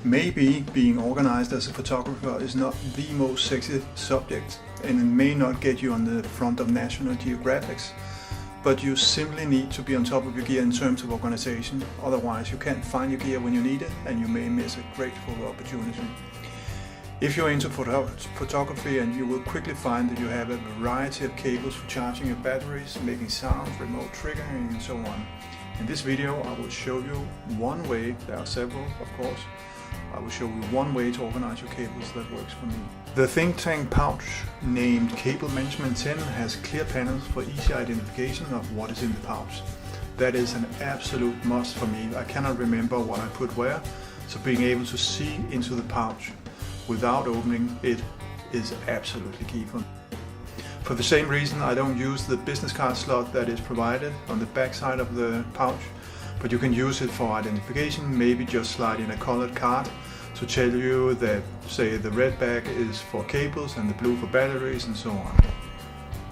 Maybe being organized as a photographer is not the most sexy subject, and it may not get you on the front of National Geographics, but you simply need to be on top of your gear in terms of organization. Otherwise you can't find your gear when you need it, and you may miss a great photo opportunity. If you're into photography, and you will quickly find that you have a variety of cables for charging your batteries, making sound, remote triggering, and so on. In this video I will show you one way, there are several of course, I will show you one way to organize your cables that works for me. The Thinktank pouch named Cable Management 10 has clear panels for easy identification of what is in the pouch. That is an absolute must for me. I cannot remember what I put where, so being able to see into the pouch without opening it is absolutely key for me. For the same reason I don't use the business card slot that is provided on the back side of the pouch, but you can use it for identification, maybe just slide in a colored card to tell you that, say, the red bag is for cables and the blue for batteries and so on.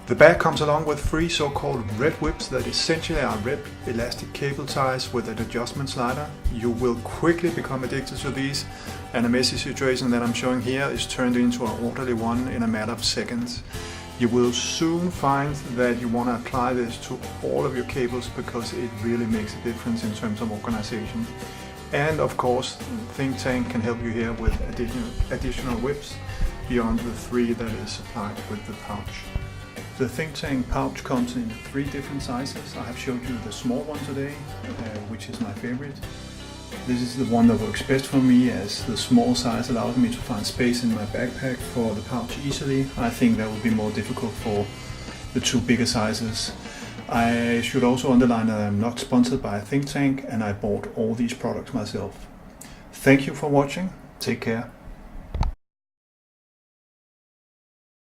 The bag comes along with 3 so-called red whips that essentially are red elastic cable ties with an adjustment slider. You will quickly become addicted to these, and a messy situation that I'm showing here is turned into an orderly one in a matter of seconds. You will soon find that you want to apply this to all of your cables because it really makes a difference in terms of organization. And of course, Thinktank can help you here with additional whips beyond the 3 that is supplied with the pouch. The Thinktank pouch comes in 3 different sizes. I have showed you the small one today, which is my favorite. This is the one that works best for me, as the small size allows me to find space in my backpack for the pouch easily. I think that would be more difficult for the 2 bigger sizes. I should also underline that I'm not sponsored by Thinktank, and I bought all these products myself. Thank you for watching. Take care.